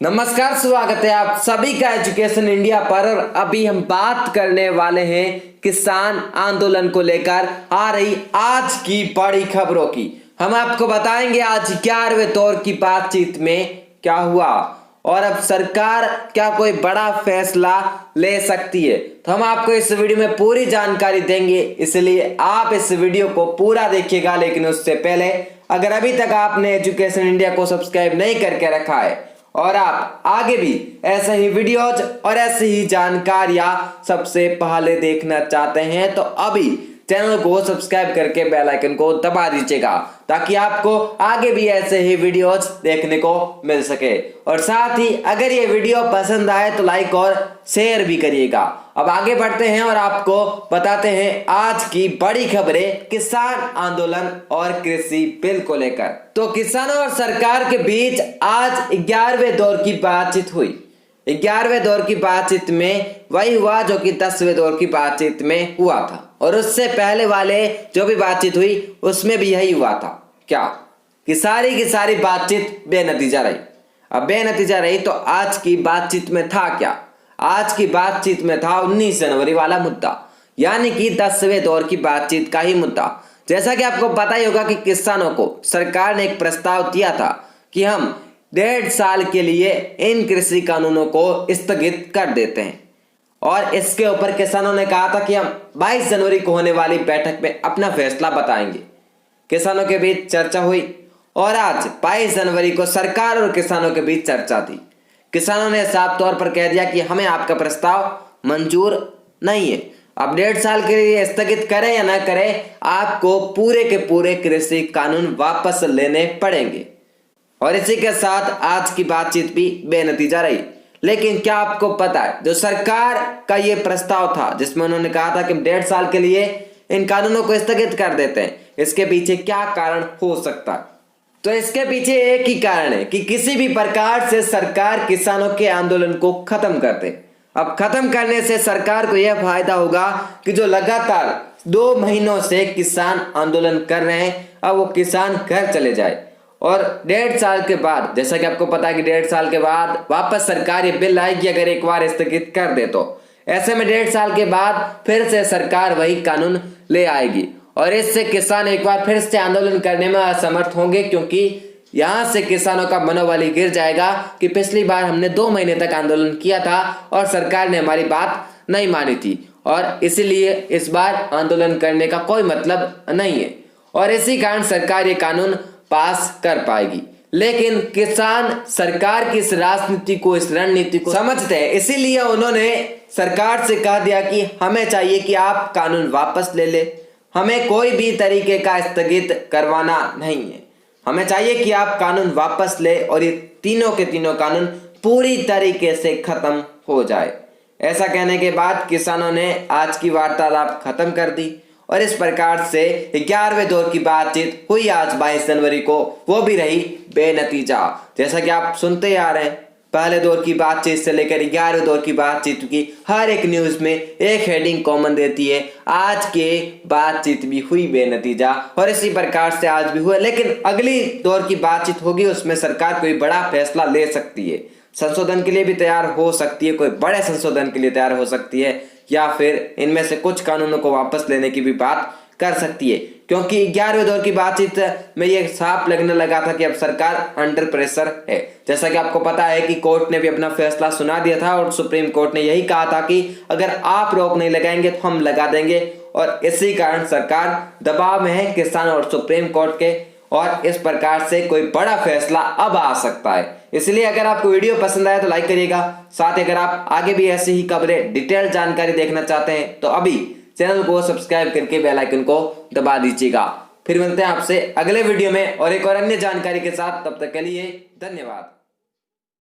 नमस्कार, स्वागत है आप सभी का एजुकेशन इंडिया पर। और अभी हम बात करने वाले हैं किसान आंदोलन को लेकर आ रही आज की बड़ी खबरों की। हम आपको बताएंगे आज 11वें दौर की बातचीत में क्या हुआ और अब सरकार क्या कोई बड़ा फैसला ले सकती है। तो हम आपको इस वीडियो में पूरी जानकारी देंगे, इसलिए आप इस वीडियो को पूरा देखिएगा। लेकिन उससे पहले अगर अभी तक आपने एजुकेशन इंडिया को सब्सक्राइब नहीं करके रखा है और आप आगे भी ऐसे ही वीडियोज और ऐसी ही जानकारियां सबसे पहले देखना चाहते हैं तो अभी चैनल को सब्सक्राइब करके बेल आइकन को दबा दीजिएगा, ताकि आपको आगे भी ऐसे ही वीडियोज देखने को मिल सके। और साथ ही अगर ये वीडियो पसंद आए तो लाइक और शेयर भी करिएगा। अब आगे बढ़ते हैं और आपको बताते हैं आज की बड़ी खबरें किसान आंदोलन और कृषि बिल को लेकर। तो किसानों और सरकार के बीच आज 11वें दौर की बातचीत हुई। 11वें दौर की बातचीत में वही हुआ जो कि 10वें दौर की बातचीत में हुआ था, और उससे पहले वाले जो भी बातचीत हुई उसमें भी यही हुआ था। क्या कि सारी की सारी बातचीत बेनतीजा रही। अब बेनतीजा रही तो आज की बातचीत में था क्या? आज की बातचीत में था 19 जनवरी वाला मुद्दा, यानी कि 10वें दौर की बातचीत का ही मुद्दा। जैसा कि आपको पता ही होगा कि किसानों को सरकार ने एक प्रस्ताव दिया था कि हम 1.5 साल के लिए इन कृषि कानूनों को स्थगित कर देते हैं, और इसके ऊपर किसानों ने कहा था कि हम 22 जनवरी को होने वाली बैठक में अपना फैसला बताएंगे। किसानों के बीच चर्चा हुई और आज 22 जनवरी को सरकार और किसानों के बीच चर्चा थी। किसानों ने साफ तौर पर कह दिया कि हमें आपका प्रस्ताव मंजूर नहीं है। अब 1.5 साल के लिए स्थगित करें या ना करें, आपको पूरे के पूरे कृषि कानून वापस लेने पड़ेंगे। और इसी के साथ आज की बातचीत भी बेनतीजा रही। लेकिन क्या आपको पता है, जो सरकार का ये प्रस्ताव था जिसमें उन्होंने कहा था कि 1.5 साल के लिए इन कानूनों को स्थगित कर देते हैं, इसके पीछे क्या कारण हो सकता है? तो इसके पीछे एक ही कारण है कि किसी भी प्रकार से सरकार किसानों के आंदोलन को खत्म कर दे। अब खत्म करने से सरकार को यह फायदा होगा कि जो लगातार 2 महीनों से किसान आंदोलन कर रहे हैं, अब वो किसान घर चले जाए। और 1.5 साल के बाद, जैसा कि आपको पता है कि 1.5 साल के बाद वापस सरकार ये बिल लाएगी अगर एक बार स्थगित कर दे तो। ऐसे में 1.5 साल के बाद फिर से सरकार वही कानून ले आएगी और इससे किसान एक बार फिर से आंदोलन करने में असमर्थ होंगे, क्योंकि यहाँ से किसानों का मनोबल गिर जाएगा कि पिछली बार हमने 2 महीने तक आंदोलन किया था और सरकार ने हमारी बात नहीं मानी थी, और इसीलिए इस बार आंदोलन करने का कोई मतलब नहीं है, और इसी कारण सरकार ये कानून पास कर पाएगी। लेकिन किसान सरकार की इस राजनीति को, इस रणनीति को समझते हैं, इसीलिए उन्होंने सरकार से कह दिया कि हमें चाहिए कि आप कानून वापस ले ले, हमें कोई भी तरीके का स्थगित करवाना नहीं है, हमें चाहिए कि आप कानून वापस ले और ये तीनों के तीनों कानून पूरी तरीके से खत्म हो जाए। ऐसा कहने के बाद किसानों ने आज की वार्तालाप खत्म कर दी और इस प्रकार से 11वें दौर की बातचीत हुई आज 22 जनवरी को, वो भी रही बेनतीजा। जैसा कि आप सुनते आ रहे हैं, पहले दौर की बातचीत से लेकर 11वें दौर की बातचीत की हर एक न्यूज में एक हेडिंग कॉमन देती है, आज के बातचीत भी हुई बेनतीजा, और इसी प्रकार से आज भी हुआ। लेकिन अगली दौर की बातचीत होगी, उसमें सरकार कोई बड़ा फैसला ले सकती है, संशोधन के लिए भी तैयार हो सकती है, कोई बड़े संशोधन के लिए तैयार हो सकती है, या फिर इनमें से कुछ कानूनों को वापस लेने की भी बात कर सकती है। क्योंकि 11वें दौर की बातचीत में ये साफ लगने लगा था कि अब सरकार अंडर प्रेशर है। जैसा कि आपको पता है कि कोर्ट ने भी अपना फैसला सुना दिया था और सुप्रीम कोर्ट ने यही कहा था कि अगर आप रोक नहीं लगाएंगे तो हम लगा देंगे, और इसी कारण सरकार दबाव में है किसान और सुप्रीम कोर्ट के, और इस प्रकार से कोई बड़ा फैसला अब आ सकता है। इसलिए अगर आपको वीडियो पसंद आया तो लाइक करिएगा। साथ ही अगर आप आगे भी ऐसी ही खबरें, डिटेल जानकारी देखना चाहते हैं तो अभी चैनल को सब्सक्राइब करके बेल आइकन को दबा दीजिएगा। फिर मिलते हैं आपसे अगले वीडियो में और एक और अन्य जानकारी के साथ। तब तक के लिए धन्यवाद।